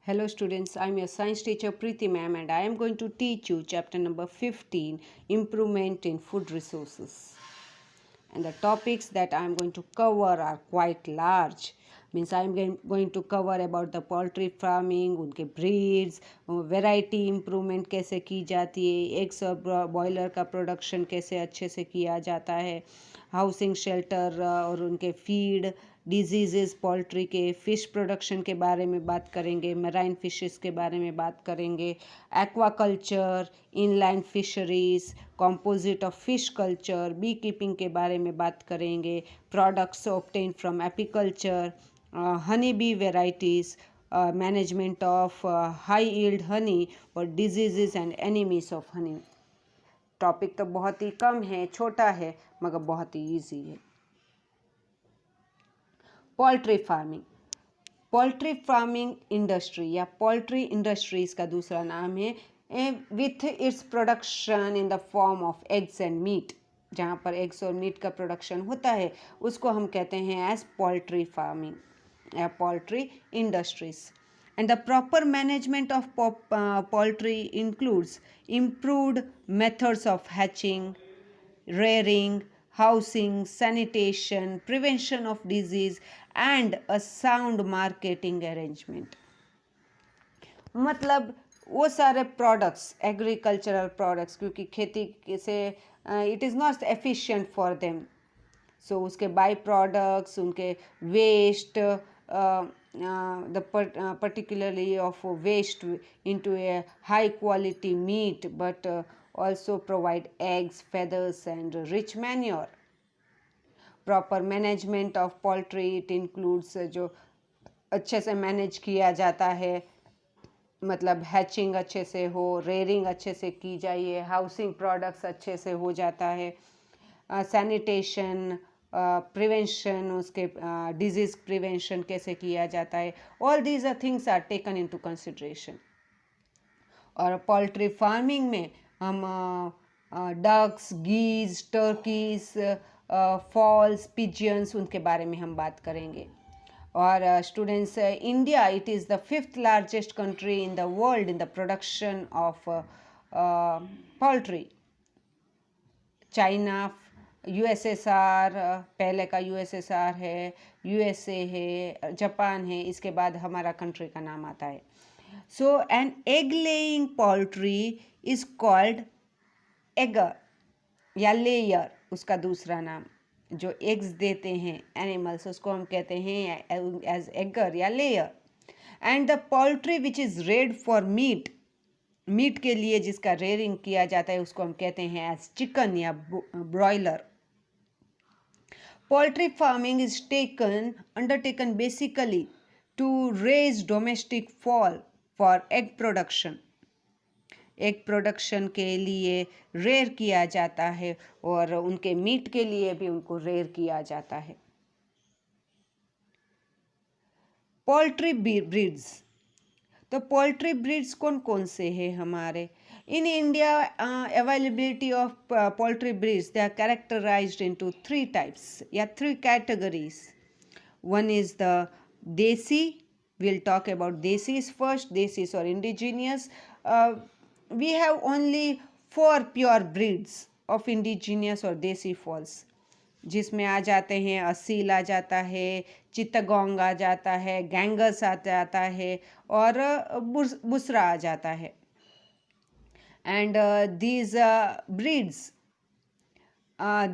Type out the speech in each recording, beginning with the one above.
Hello students, I am your science teacher Preeti ma'am and I am going to teach you chapter number 15, Improvement in Food Resources. And the topics that I am going to cover are quite large. Means I am going to cover about the poultry farming, उनके breeds, variety improvement कैसे की जाती है, eggs और boiler का production कैसे अच्छे से किया जाता है, हाउसिंग शेल्टर और उनके फीड, डिजीजेस पोल्ट्री के, फिश प्रोडक्शन के बारे में बात करेंगे, मराइन फिशेस के बारे में बात करेंगे, aquaculture, inland fisheries, composite of fish culture, beekeeping के बारे में बात करेंगे, products obtained from apiculture, honey bee varieties, management of high yield honey और diseases and enemies of honey. Topic तो बहुत ही कम है, छोटा है, मगर बहुत ही ईजी है। पोल्ट्री फार्मिंग इंडस्ट्री या पोल्ट्री इंडस्ट्रीज का दूसरा नाम है with its production in the form of eggs and meat. जहाँ पर एग्स और मीट का प्रोडक्शन होता है उसको हम कहते हैं एज पोल्ट्री फार्मिंग या poultry industries. And the proper management of poultry includes improved methods of hatching, rearing, housing, sanitation, prevention of disease and a sound marketing arrangement. मतलब वो सारे प्रोडक्ट्स, एग्रीकल्चरल प्रोडक्ट्स, क्योंकि खेती से it is not efficient for them, so उसके byproducts, उनके waste, the particularly of waste into a high quality meat, but also provide eggs, feathers and rich manure. Proper management of poultry, it includes जो अच्छे से manage किया जाता है, मतलब hatching अच्छे से हो, रेयरिंग अच्छे से की जाए, हाउसिंग प्रोडक्ट्स अच्छे से हो जाता है, सैनिटेशन, प्रिवेंशन, उसके डिजीज़ प्रिवेंशन कैसे किया जाता है, all these are things are taken into consideration. और पोल्ट्री फार्मिंग में हम ducks, geese, turkeys, fowls, pigeons, उनके बारे में हम बात करेंगे। और students, India it is the 5th largest country in the world in the production of poultry. China, USSR, पहले का यूएसएसआर है, यूएसए है, जापान है, इसके बाद हमारा कंट्री का नाम आता है। So an egg laying poultry is called egger या लेयर, उसका दूसरा नाम। जो एग्स देते हैं एनिमल्स उसको हम कहते हैं एज एगर या layer. And the poultry which is reared for meat, meat के लिए जिसका रेयरिंग किया जाता है उसको हम कहते हैं एज चिकन या broiler. Poultry farming is undertaken basically to raise domestic fowl for egg production. Egg production के लिए रेयर किया जाता है और उनके मीट के लिए भी उनको रेयर किया जाता है। पोल्ट्री ब्रीड्स, तो पोल्ट्री ब्रीड्स कौन कौन से हैं हमारे in India? Availability of poultry breeds, they are characterized into 3 types या 3 कैटेगरीज। वन इज द देसी, we'll talk about desis first. Desis or indigenous, we have only 4 pure breeds of indigenous or desi foals, जिसमें आ जाते हैं असील आ जाता है, चित्तगोंग आ जाता है, गैंगस आ जाता है और बुसरा आ जाता है। And these breeds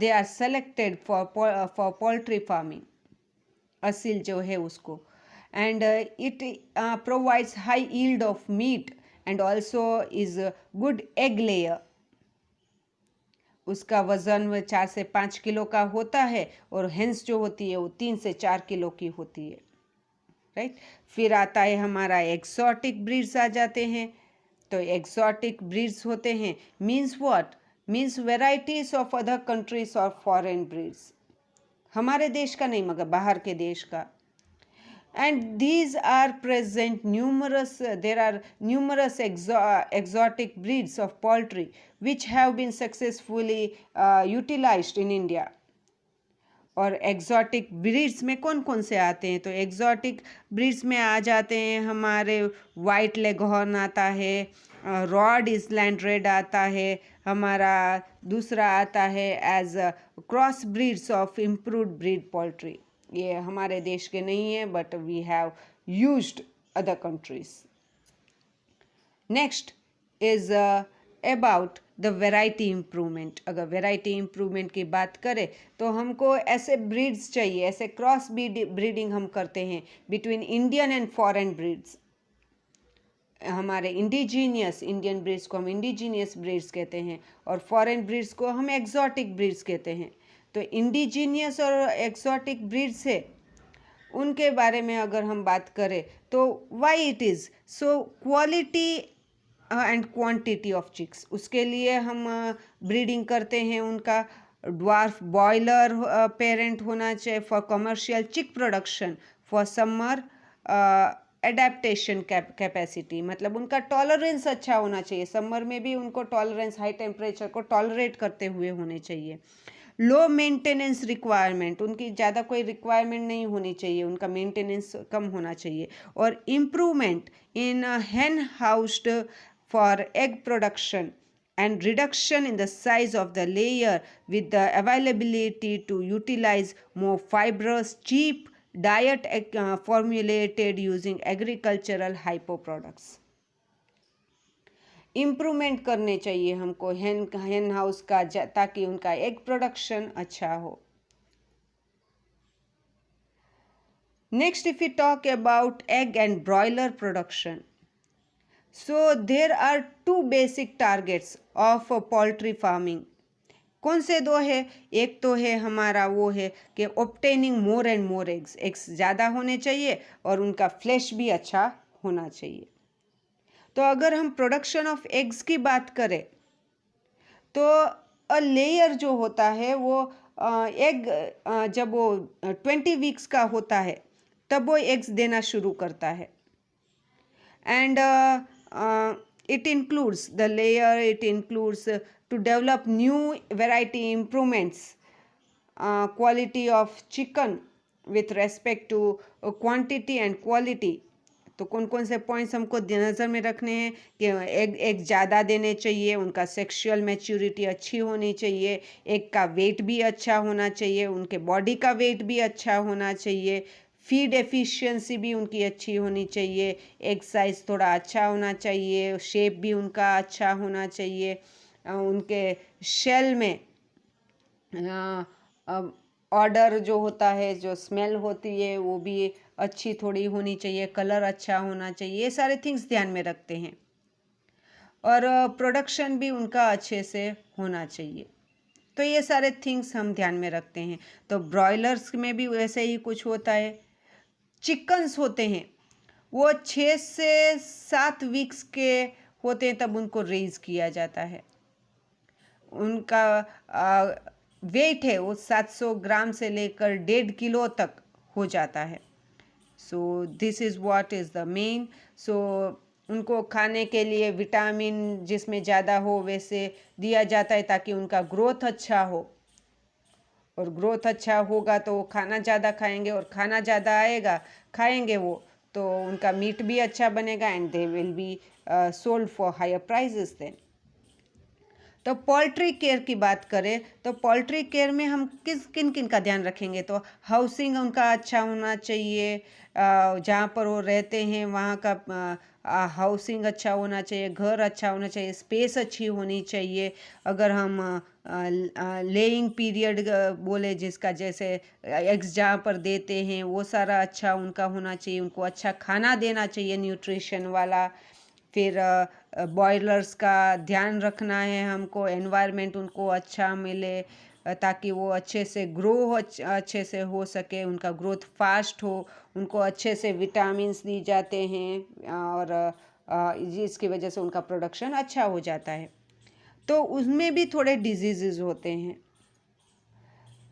they are selected for poultry farming, Aseel जो है उसको, and it provides high yield of meat and also is a good egg layer. उसका वज़न 4 से 5 किलो का होता है और हेंस जो होती है वो 3 से 4 किलो की होती है, राइट। फिर आता है हमारा एक्सोटिक ब्रीड्स आ जाते हैं। तो एक्सोटिक ब्रीड्स होते हैं means what, means varieties of other countries और फॉरेन ब्रीड्स, हमारे देश का नहीं मगर बाहर के देश का। And these are present there are numerous exotic breeds of poultry which have been successfully utilized in India. और एग्जॉटिक ब्रीड्स में कौन कौन से आते हैं? तो एग्जॉटिक ब्रीड्स में आ जाते हैं हमारे वाइट लेगहॉर्न आता है, रॉड इसलैंड रेड आता है, हमारा दूसरा आता है as cross breeds of improved breed poultry. ये हमारे देश के नहीं है but we have used other countries. Next is about the variety improvement. अगर वैरायटी इम्प्रूवमेंट की बात करें तो हमको ऐसे ब्रीड्स चाहिए, ऐसे क्रॉस ब्रीडिंग हम करते हैं between Indian and foreign breeds. हमारे इंडिजीनियस इंडियन ब्रीड्स को हम इंडिजीनियस ब्रीड्स कहते हैं और फॉरेन ब्रीड्स को हम एक्सोटिक ब्रीड्स कहते हैं। तो इंडिजीनियस और एक्सोटिक ब्रीड्स है, उनके बारे में अगर हम बात करें तो why it is so quality and quantity of chicks, उसके लिए हम ब्रीडिंग करते हैं। उनका ड्वार्फ बॉयलर पेरेंट होना चाहिए फॉर कमर्शियल चिक production for summer adaptation capacity, मतलब उनका टॉलरेंस अच्छा होना चाहिए, समर में भी उनको टॉलरेंस हाई टेम्परेचर को टॉलरेट करते हुए होने चाहिए। लो मेंटेनेंस रिक्वायरमेंट, उनकी ज़्यादा कोई रिक्वायरमेंट नहीं होनी चाहिए, उनका मेंटेनेंस कम होना चाहिए। और improvement in hen housed for egg production and reduction in the size of the layer with the availability to utilize more fibrous cheap diet formulated using agricultural hypo products। Improvement करने चाहिए हमको hen house का ताकि उनका egg production अच्छा हो। Next if you talk about egg and broiler production, so there are two basic targets of poultry farming। कौन से दो है? एक तो है हमारा वो है कि obtaining more and more eggs, eggs ज़्यादा होने चाहिए और उनका फ्लैश भी अच्छा होना चाहिए। तो अगर हम प्रोडक्शन ऑफ एग्स की बात करें तो अ लेयर जो होता है वो एग जब वो 20 वीक्स का होता है तब वो एग्स देना शुरू करता है। And it includes the layer, it includes to develop new variety improvements, quality of chicken with respect to quantity and quality। तो कौन कौन से पॉइंट्स हमको नज़र में रखने हैं कि एग ज़्यादा देने चाहिए, उनका सेक्सुअल मैच्योरिटी अच्छी होनी चाहिए, एग का वेट भी अच्छा होना चाहिए, उनके बॉडी का वेट भी अच्छा होना चाहिए, फीड एफिशिएंसी भी उनकी अच्छी होनी चाहिए, एग साइज़ थोड़ा अच्छा होना चाहिए, शेप भी उनका अच्छा होना चाहिए, उनके शेल में ऑर्डर जो होता है, जो स्मेल होती है वो भी अच्छी थोड़ी होनी चाहिए, कलर अच्छा होना चाहिए, ये सारे थिंग्स ध्यान में रखते हैं। और प्रोडक्शन भी उनका अच्छे से होना चाहिए। तो ये सारे थिंग्स हम ध्यान में रखते हैं। तो ब्रॉयलर्स में भी वैसे ही कुछ होता है। चिकन्स होते हैं वो 6 से 7 वीक्स के होते हैं तब उनको रेज किया जाता है। उनका वेट है वो 700 ग्राम से लेकर 1.5 किलो तक हो जाता है। So this is what is the main. So उनको खाने के लिए विटामिन जिसमें ज़्यादा हो वैसे दिया जाता है ताकि उनका ग्रोथ अच्छा हो, और ग्रोथ अच्छा होगा तो वो खाना ज़्यादा खाएंगे और खाना ज़्यादा आएगा खाएंगे वो तो उनका मीट भी अच्छा बनेगा and they will be sold for higher prices then. तो पोल्ट्री केयर की बात करें तो पोल्ट्री केयर में हम किन किन का ध्यान रखेंगे? तो हाउसिंग उनका अच्छा होना चाहिए, जहाँ पर वो रहते हैं वहाँ का हाउसिंग अच्छा होना चाहिए, घर अच्छा होना चाहिए, स्पेस अच्छी होनी चाहिए। अगर हम लेइंग पीरियड बोले जिसका, जैसे एग्स जहाँ पर देते हैं वो सारा अच्छा उनका होना चाहिए, उनको अच्छा खाना देना चाहिए न्यूट्रिशन वाला। फिर बॉयलर्स का ध्यान रखना है हमको, एनवायरनमेंट उनको अच्छा मिले ताकि वो अच्छे से ग्रो अच्छे से हो सके, उनका ग्रोथ फास्ट हो, उनको अच्छे से विटामिन्स दी जाते हैं और जिसकी वजह से उनका प्रोडक्शन अच्छा हो जाता है। तो उसमें भी थोड़े डिजीज़ होते हैं।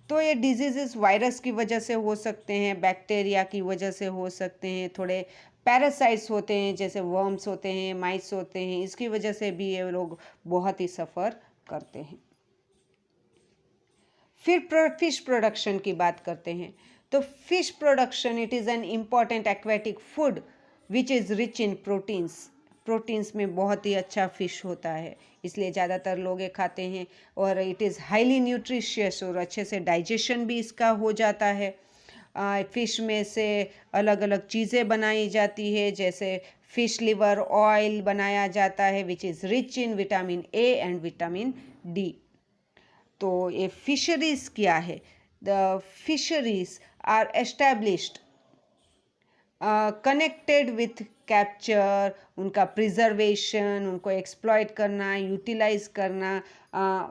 तो ये डिजीज़ वायरस की वजह से हो सकते हैं, बैक्टीरिया की वजह से हो सकते हैं, थोड़े पैरासाइट्स होते हैं जैसे वर्म्स होते हैं, माइस होते हैं, इसकी वजह से भी ये लोग बहुत ही सफ़र करते हैं। फिर फिश प्रोडक्शन की बात करते हैं। तो fish production it is an important aquatic food which is rich in proteins. Proteins में बहुत ही अच्छा फिश होता है, इसलिए ज़्यादातर लोग ये खाते हैं। और इट इज़ हाईली न्यूट्रिशियस, और अच्छे से डाइजेशन भी इसका हो जाता है। फिश में से अलग अलग चीज़ें बनाई जाती है, जैसे फिश लिवर ऑयल बनाया जाता है which is rich in vitamin A and vitamin D. तो ये फिशरीज़ क्या है? The fisheries are established connected with capture, उनका प्रिजर्वेशन, उनको एक्सप्लॉइट करना, यूटिलाइज करना,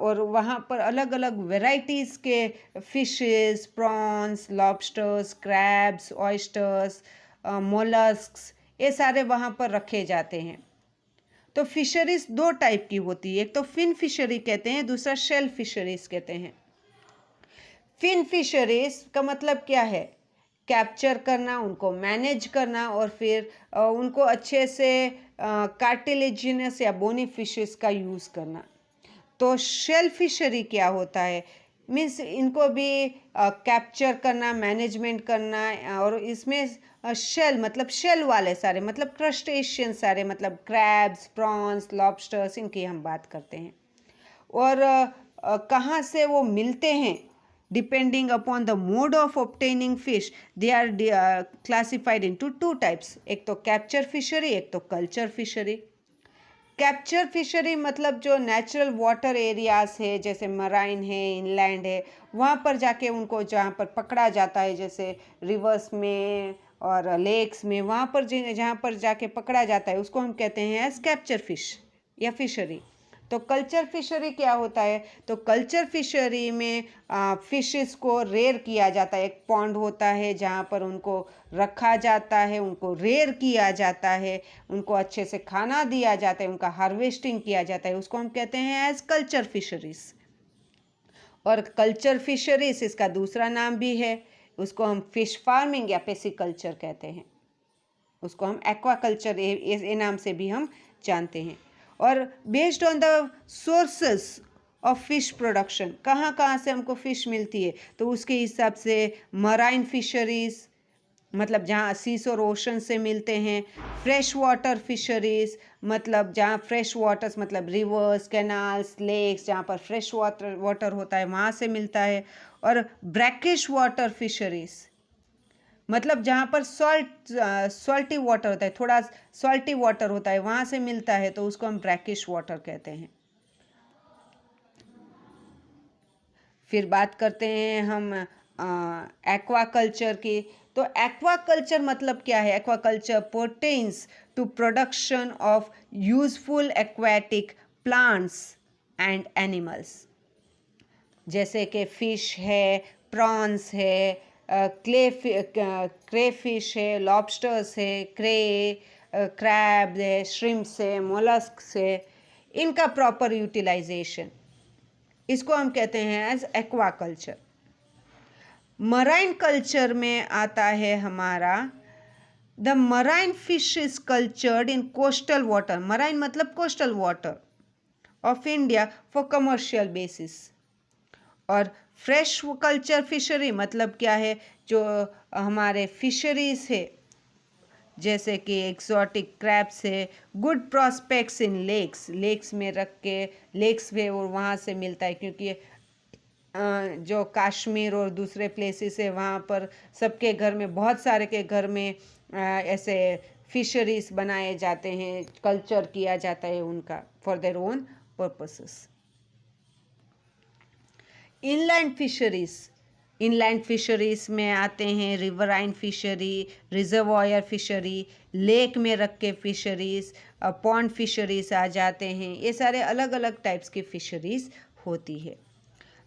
और वहाँ पर अलग अलग वेराइटीज़ के fishes, prawns, lobsters, crabs, oysters, molluscs, ये सारे वहाँ पर रखे जाते हैं। तो फिशरीज दो टाइप की होती है, एक तो फिन फिशरी कहते हैं, दूसरा शेल फिशरीज कहते हैं। फिन फिशरीज का मतलब क्या है? कैप्चर करना, उनको मैनेज करना, और फिर उनको अच्छे से कार्टिलेजिनस या बोनी फिशेस का यूज़ करना। तो शेल फिशरी क्या होता है? मीन्स इनको भी कैप्चर करना, मैनेजमेंट करना, और इसमें शेल मतलब शेल वाले सारे, मतलब क्रस्टेशियन सारे, मतलब क्रैब्स, प्रॉन्स, लॉबस्टर्स, इनकी हम बात करते हैं। और कहाँ से वो मिलते हैं? Depending upon the mode of obtaining fish, they are classified into two types, एक तो कैप्चर फिशरी, एक तो कल्चर फिशरी। कैप्चर फिशरी मतलब जो नेचुरल वाटर एरियाज है, जैसे मराइन है, इनलैंड है, वहाँ पर जाके उनको जहाँ पर पकड़ा जाता है, जैसे रिवर्स में और लेक्स में, वहाँ पर जहाँ पर जाके पकड़ा जाता है, उसको हम कहते हैं एज कैप्चर फिश या फिशरी। तो कल्चर फिशरी क्या होता है? तो कल्चर फिशरी में फिशेस को रेयर किया जाता है। एक पॉन्ड होता है जहाँ पर उनको रखा जाता है, उनको रेयर किया जाता है, उनको अच्छे से खाना दिया जाता है, उनका हार्वेस्टिंग किया जाता है, उसको हम कहते हैं एज कल्चर फिशरीज। और कल्चर फिशरीज इसका दूसरा नाम भी है, उसको हम फिश फार्मिंग या पेसिकल्चर कहते हैं, उसको हम एक्वाकल्चर ये नाम से भी हम जानते हैं। और based on the sources of fish production, कहाँ कहाँ से हमको फिश मिलती है, तो उसके हिसाब से मराइन फिशरीज मतलब जहाँ सीस और ओशन से मिलते हैं, फ्रेश वाटर फिशरीज मतलब जहाँ फ्रेश वाटर्स मतलब रिवर्स, कैनाल्स, लेक्स, जहाँ पर फ्रेश वाटर होता है वहाँ से मिलता है, और ब्रैकिश वाटर फिशरीज मतलब जहाँ पर सॉल्टी वाटर होता है, थोड़ा सॉल्टी वाटर होता है, वहाँ से मिलता है, तो उसको हम ब्रैकिश वाटर कहते हैं। फिर बात करते हैं हम एक्वाकल्चर की। तो एक्वाकल्चर मतलब क्या है? Aquaculture pertains to production of useful aquatic plants and animals, जैसे कि फिश है, प्रॉन्स है, क्रेफिश है, लॉबस्टर्स है, क्रैब है, श्रिम्प्स है, मोलस्क्स है, इनका प्रॉपर यूटिलाइजेशन, इसको हम कहते हैं एज एक्वाकल्चर। मराइन कल्चर में आता है हमारा the marine fish is cultured in coastal water, marine मतलब coastal water of India for commercial basis. और फ्रेश कल्चर फिशरी मतलब क्या है? जो हमारे फिशरीज है, जैसे कि एक्सोटिक क्रैब्स है, good prospects in lakes, lakes में रख के, लेक्स में और वहाँ से मिलता है, क्योंकि जो कश्मीर और दूसरे प्लेसेस है वहाँ पर सबके घर में, बहुत सारे के घर में ऐसे फिशरीज बनाए जाते हैं, कल्चर किया जाता है उनका for their own purposes. Inland fisheries, inland fisheries में आते हैं riverine fishery, reservoir fishery, lake में रख के फिशरीज, पॉन्ड फिशरीज आ जाते हैं, ये सारे अलग अलग टाइप्स की फिशरीज होती है।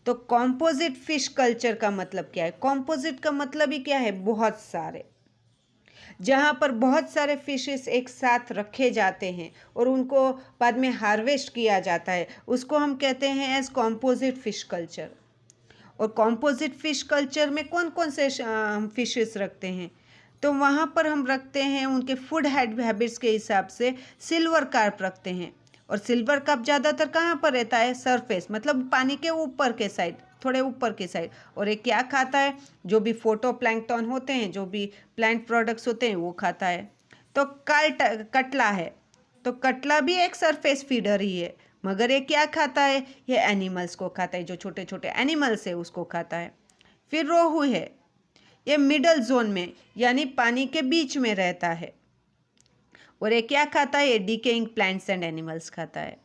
तो कॉम्पोजिट फिश कल्चर का मतलब क्या है? कॉम्पोजिट का मतलब ही क्या है? बहुत सारे, जहाँ पर बहुत सारे फिशेस एक साथ रखे जाते हैं और उनको बाद में हार्वेस्ट किया जाता है, उसको हम कहते हैं एज कॉम्पोजिट फिश कल्चर। और कॉम्पोजिट फिश कल्चर में कौन कौन से हम फिशेस रखते हैं? तो वहाँ पर हम रखते हैं उनके फूड हैबिट्स के हिसाब से सिल्वर कार्प रखते हैं। और सिल्वर कार्प ज़्यादातर कहाँ पर रहता है? सरफेस मतलब पानी के ऊपर के साइड, थोड़े ऊपर की साइड। और ये क्या खाता है, जो भी फोटोप्लैंक्टन होते हैं, जो भी प्लांट प्रोडक्ट्स होते हैं वो खाता है। तो कटला है, तो कटला भी एक सरफेस फीडर ही है, मगर ये क्या खाता है, ये एनिमल्स को खाता है, जो छोटे छोटे एनिमल्स है उसको खाता है। फिर रोहू है, ये मिडल जोन में यानी पानी के बीच में रहता है, और ये क्या खाता है, ये डिकेइंग प्लांट्स एंड एनिमल्स खाता है।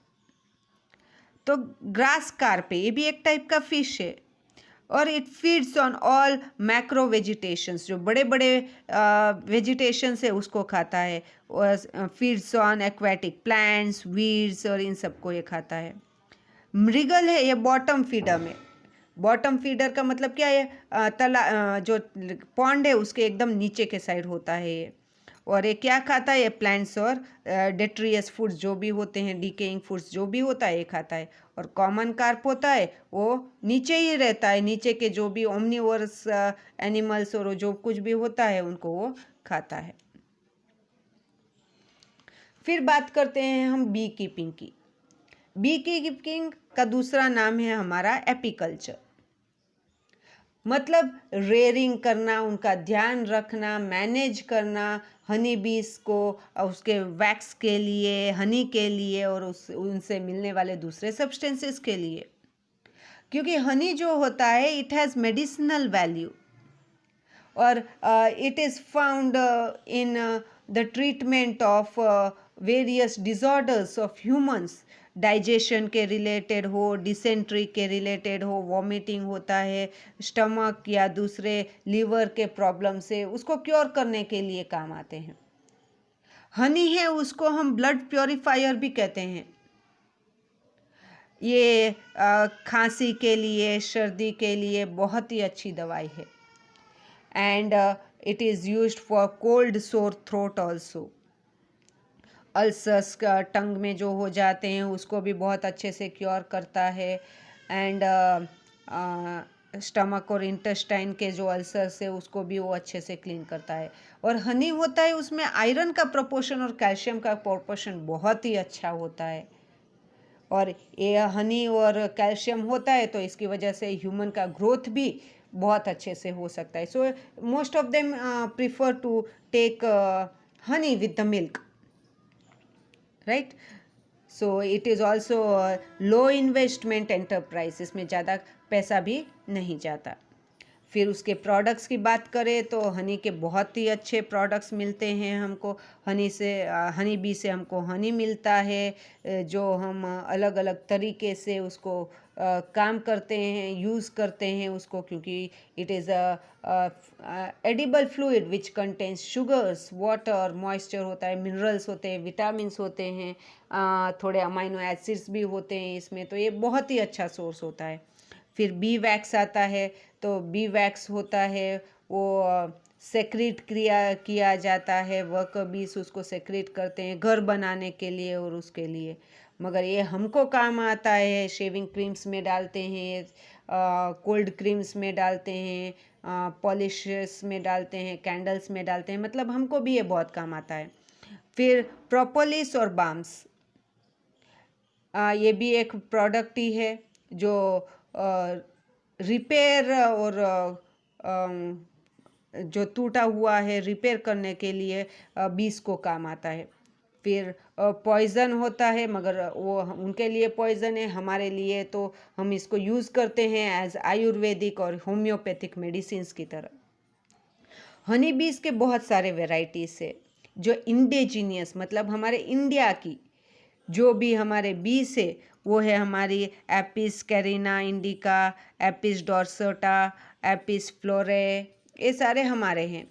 तो ग्रास कार्प, ये भी एक टाइप का फिश है, और it feeds on all macro vegetations, जो बड़े बड़े वेजिटेशंस है उसको खाता है, और feeds on aquatic plants, weeds, और इन सबको ये खाता है। मृगल है, ये बॉटम फीडर में, बॉटम फीडर का मतलब क्या है, जो पॉन्ड है उसके एकदम नीचे के साइड होता है ये। और ये क्या खाता है, ये प्लांट्स और डेट्रियस फूड्स जो भी होते हैं, डिकेइंग फूड्स जो भी होता है ये खाता है। और कॉमन कार्प होता है वो नीचे ही रहता है, नीचे के जो भी ओमनिवोरस एनिमल्स और जो कुछ भी होता है उनको वो खाता है। फिर बात करते हैं हम बी कीपिंग की। बी कीपिंग का दूसरा नाम है हमारा एपीकल्चर, मतलब रेयरिंग करना, उनका ध्यान रखना, मैनेज करना, हनी बीस को उसके वैक्स के लिए, हनी के लिए, और उनसे मिलने वाले दूसरे सब्सटेंसेस के लिए। क्योंकि हनी जो होता है इट हैज़ मेडिसिनल वैल्यू, और it is found in the treatment of various disorders of humans, digestion के रिलेटेड हो, डिसेंट्री के रिलेटेड हो, वॉमिटिंग होता है, स्टमक या दूसरे लीवर के प्रॉब्लम से उसको क्योर करने के लिए काम आते हैं। हनी है उसको हम ब्लड प्योरीफायर भी कहते हैं। ये खांसी के लिए, सर्दी के लिए बहुत ही अच्छी दवाई है, and it is used for cold sore throat also. Ulcers का टंग में जो हो जाते हैं उसको भी बहुत अच्छे से क्योर करता है, एंड स्टमक और इंटेस्टाइन के जो अल्सर्स है उसको भी वो अच्छे से क्लीन करता है। और हनी होता है उसमें आयरन का प्रोपोर्शन और कैल्शियम का प्रोपोर्शन बहुत ही अच्छा होता है, और ये हनी और कैल्शियम होता है तो इसकी वजह से ह्यूमन का ग्रोथ भी बहुत अच्छे से हो सकता है। So most of them prefer to take honey with the milk, right. So it is also low investment enterprise, इसमें ज़्यादा पैसा भी नहीं जाता। फिर उसके प्रोडक्ट्स की बात करें तो हनी के बहुत ही अच्छे प्रोडक्ट्स मिलते हैं हमको। हनी बी से हमको हनी मिलता है, जो हम अलग अलग तरीके से उसको काम करते हैं, यूज़ करते हैं उसको, क्योंकि it is edible fluid which contains sugars, water, moisture होता है, मिनरल्स होते हैं, विटामिन्स होते हैं, थोड़े अमाइनो एसिड्स भी होते हैं इसमें, तो ये बहुत ही अच्छा सोर्स होता है। फिर बी वैक्स आता है, तो बी वैक्स होता है वो सेक्रेट किया जाता है, वर्कर बीस उसको सेक्रेट करते हैं घर बनाने के लिए और उसके लिए, मगर ये हमको काम आता है, शेविंग क्रीम्स में डालते हैं, कोल्ड क्रीम्स में डालते हैं, पॉलिशेस में डालते हैं, कैंडल्स में डालते हैं, मतलब हमको भी ये बहुत काम आता है। फिर प्रोपोलिस और बाम्स, ये भी एक प्रोडक्ट ही है जो रिपेयर और जो टूटा हुआ है रिपेयर करने के लिए बीस को काम आता है। फिर पॉइज़न होता है, मगर वो उनके लिए पॉइज़न है, हमारे लिए तो हम इसको यूज़ करते हैं एज आयुर्वेदिक और होम्योपैथिक मेडिसिन्स की तरह। हनी बीज के बहुत सारे वेराइटीज़ है जो इंडिजीनियस, मतलब हमारे इंडिया की जो भी हमारे बीज है वो है हमारी Apis cerana indica, Apis dorsata, Apis florea, ये सारे हमारे हैं।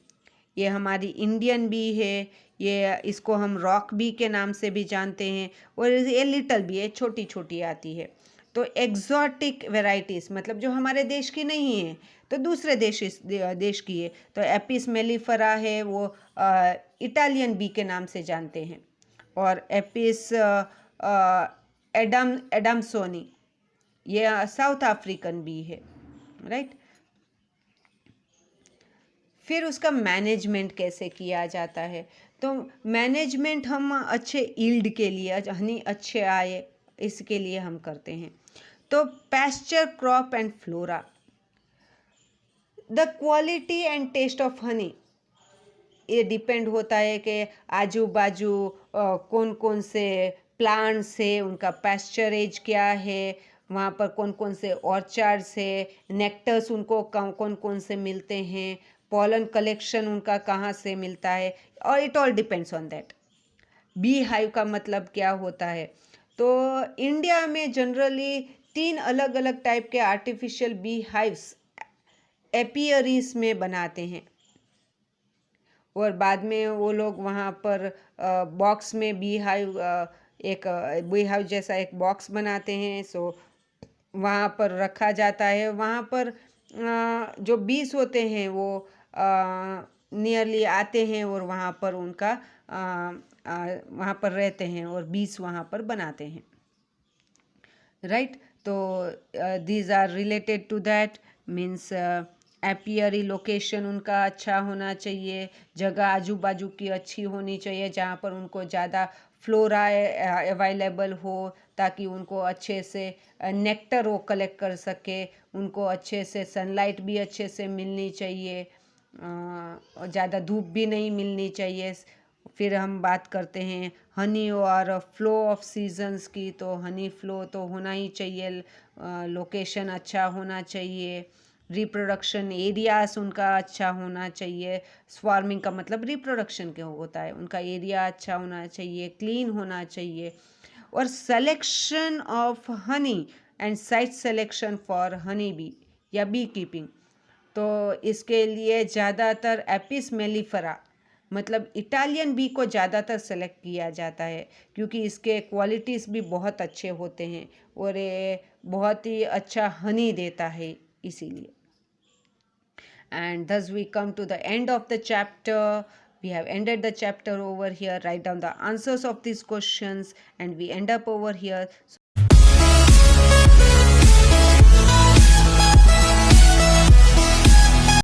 ये हमारी इंडियन बी है, ये इसको हम रॉक बी के नाम से भी जानते हैं, और ये लिटल बी है, छोटी छोटी आती है। तो एग्जॉटिक वेराइटीज़ मतलब जो हमारे देश की नहीं है तो दूसरे देश की है, तो एपिस मेलिफरा है वो इटालियन बी के नाम से जानते हैं, और एपिस एडमसोनी ये साउथ अफ्रीकन बी है, राइट। फिर उसका मैनेजमेंट कैसे किया जाता है, तो मैनेजमेंट हम अच्छे ईल्ड के लिए, हनी अच्छे आए इसके लिए हम करते हैं। तो pasture crop and flora, the quality and taste of honey, ये डिपेंड होता है कि आजू बाजू कौन कौन से प्लांट्स है, उनका पैस्चरेज क्या है, वहाँ पर कौन कौन से ऑर्चार्ड्स है, नेक्टर्स उनको कौन कौन से मिलते हैं, पॉलन कलेक्शन उनका कहाँ से मिलता है, और it all depends on that. Bee hive का मतलब क्या होता है? तो इंडिया में जनरली 3 अलग अलग टाइप के आर्टिफिशियल बी हाइव्स एपियरीज में बनाते हैं, और बाद में वो लोग वहाँ पर बॉक्स में बी हाइव एक बी हाइव जैसा एक बॉक्स बनाते हैं, सो वहाँ पर रखा जाता है। वहाँ पर जो बीस होते हैं वो नियरली आते हैं और वहाँ पर उनका वहाँ पर रहते हैं और बीस वहाँ पर बनाते हैं, राइट। तो these are related to that, means apiary location उनका अच्छा होना चाहिए, जगह आजू बाजू की अच्छी होनी चाहिए जहाँ पर उनको ज़्यादा फ्लोरा अवेलेबल हो, ताकि उनको अच्छे से नेक्टर वो कलेक्ट कर सके, उनको अच्छे से सनलाइट भी अच्छे से मिलनी चाहिए, और ज़्यादा धूप भी नहीं मिलनी चाहिए। फिर हम बात करते हैं हनी और फ्लो ऑफ सीजन्स की, तो हनी फ्लो तो होना ही चाहिए, लोकेशन अच्छा होना चाहिए, रिप्रोडक्शन एरियाज उनका अच्छा होना चाहिए। स्वार्मिंग का मतलब रिप्रोडक्शन क्या होता है, उनका एरिया अच्छा होना चाहिए, क्लीन होना चाहिए। और selection of honey and site selection for honey bee या बी कीपिंग, तो इसके लिए ज़्यादातर एपिस मेलिफेरा मतलब इटालियन बी को ज़्यादातर सेलेक्ट किया जाता है, क्योंकि इसके क्वालिटीज़ भी बहुत अच्छे होते हैं और ये बहुत ही अच्छा हनी देता है, इसीलिए। And thus we come to the end of the chapter. We have ended the chapter over here. Write down the answers of these questions and we end up over here. So